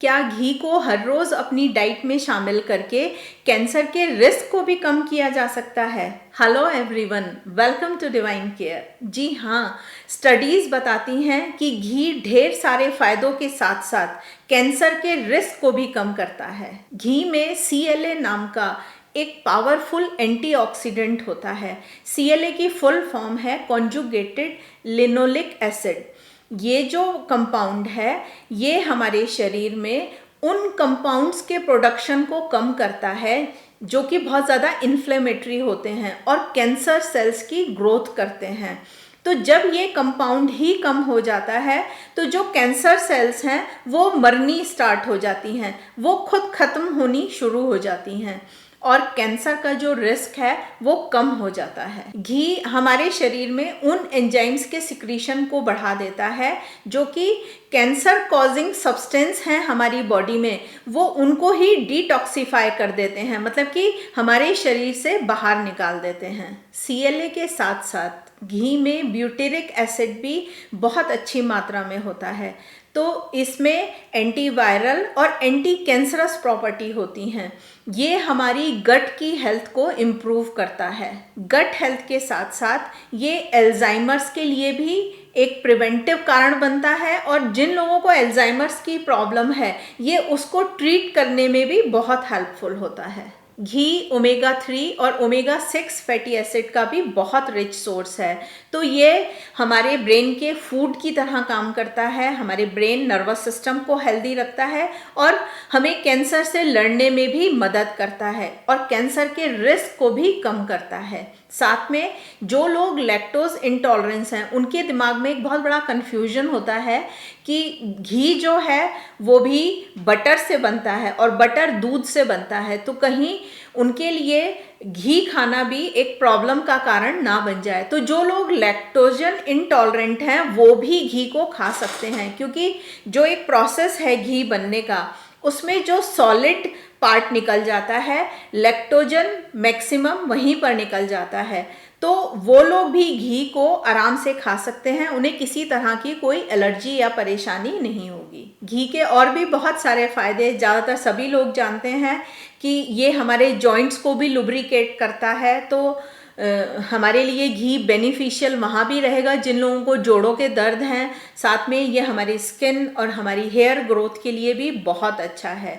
क्या घी को हर रोज अपनी डाइट में शामिल करके कैंसर के रिस्क को भी कम किया जा सकता है? Hello everyone, welcome to divine care. जी हाँ, स्टडीज बताती हैं कि घी ढेर सारे फायदों के साथ साथ कैंसर के रिस्क को भी कम करता है। घी में CLA नाम का एक पावरफुल एंटीऑक्सीडेंट होता है। CLA की फुल फॉर्म है कॉन्जुगेटेड लिनोलिक एसिड। ये जो कंपाउंड है ये हमारे शरीर में उन कंपाउंड्स के प्रोडक्शन को कम करता है जो कि बहुत ज़्यादा इन्फ्लेमेटरी होते हैं और कैंसर सेल्स की ग्रोथ करते हैं। तो जब ये कंपाउंड ही कम हो जाता है तो जो कैंसर सेल्स हैं वो मरनी स्टार्ट हो जाती हैं, वो खुद खत्म होनी शुरू हो जाती हैं और कैंसर का जो रिस्क है वो कम हो जाता है। घी हमारे शरीर में उन एंजाइम्स के सिक्रीशन को बढ़ा देता है जो कि कैंसर कॉजिंग सब्सटेंस हैं हमारी बॉडी में, वो उनको ही डिटॉक्सिफाई कर देते हैं, मतलब कि हमारे शरीर से बाहर निकाल देते हैं। CLA के साथ साथ घी में ब्यूटेरिक एसिड भी बहुत अच्छी मात्रा में होता है, तो इसमें एंटीवायरल और एंटी कैंसरस प्रॉपर्टी होती हैं। ये हमारी गट की हेल्थ को इम्प्रूव करता है। गट हेल्थ के साथ साथ ये एल्जाइमर्स के लिए भी एक प्रिवेंटिव कारण बनता है और जिन लोगों को एल्जाइमर्स की प्रॉब्लम है ये उसको ट्रीट करने में भी बहुत हेल्पफुल होता है। घी ओमेगा 3 और ओमेगा 6 फैटी एसिड का भी बहुत रिच सोर्स है, तो ये हमारे ब्रेन के फूड की तरह काम करता है। हमारे ब्रेन नर्वस सिस्टम को हेल्दी रखता है और हमें कैंसर से लड़ने में भी मदद करता है और कैंसर के रिस्क को भी कम करता है। साथ में जो लोग लैक्टोज इंटॉलरेंस हैं उनके दिमाग में एक बहुत बड़ा कन्फ्यूजन होता है कि घी जो है वो भी बटर से बनता है और बटर दूध से बनता है, तो कहीं उनके लिए घी खाना भी एक प्रॉब्लम का कारण ना बन जाए। तो जो लोग लैक्टोजन इंटॉलरेंट हैं वो भी घी को खा सकते हैं, क्योंकि जो एक प्रोसेस है घी बनने का उसमें जो सॉलिड पार्ट निकल जाता है, लैक्टोजन मैक्सिमम वहीं पर निकल जाता है, तो वो लोग भी घी को आराम से खा सकते हैं, उन्हें किसी तरह की कोई एलर्जी या परेशानी नहीं होगी। घी के और भी बहुत सारे फायदे ज़्यादातर सभी लोग जानते हैं कि ये हमारे जॉइंट्स को भी लुब्रिकेट करता है, तो हमारे लिए घी बेनिफिशियल वहाँ भी रहेगा जिन लोगों को जोड़ों के दर्द हैं। साथ में ये हमारी स्किन और हमारी हेयर ग्रोथ के लिए भी बहुत अच्छा है।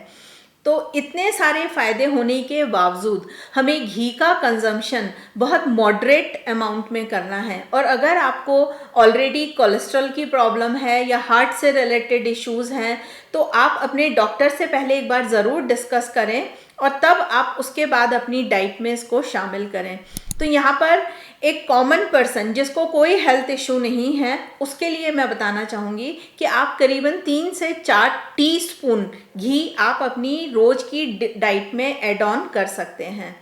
तो इतने सारे फायदे होने के बावजूद हमें घी का कंजम्पशन बहुत मॉडरेट अमाउंट में करना है। और अगर आपको ऑलरेडी कोलेस्ट्रॉल की प्रॉब्लम है या हार्ट से रिलेटेड इश्यूज़ हैं तो आप अपने डॉक्टर से पहले एक बार ज़रूर डिस्कस करें और तब आप उसके बाद अपनी डाइट में इसको शामिल करें। तो यहाँ पर एक कॉमन पर्सन जिसको कोई हेल्थ इशू नहीं है उसके लिए मैं बताना चाहूँगी कि आप करीबन 3 से 4 टीस्पून घी आप अपनी रोज़ की डाइट में ऐड ऑन कर सकते हैं।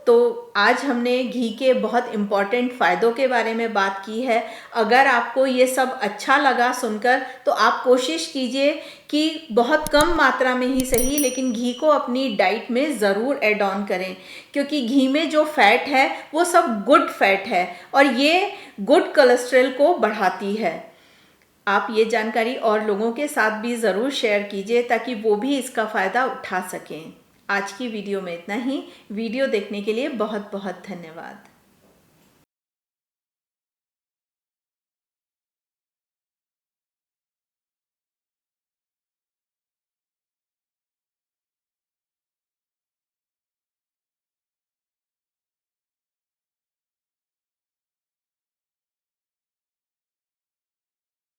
तो आज हमने घी के बहुत इम्पॉर्टेंट फ़ायदों के बारे में बात की है। अगर आपको ये सब अच्छा लगा सुनकर तो आप कोशिश कीजिए कि बहुत कम मात्रा में ही सही लेकिन घी को अपनी डाइट में ज़रूर ऐड ऑन करें, क्योंकि घी में जो फैट है वो सब गुड फैट है और ये गुड कोलेस्ट्रॉल को बढ़ाती है। आप ये जानकारी और लोगों के साथ भी ज़रूर शेयर कीजिए ताकि वो भी इसका फ़ायदा उठा सकें। आज की वीडियो में इतना ही। वीडियो देखने के लिए बहुत बहुत धन्यवाद।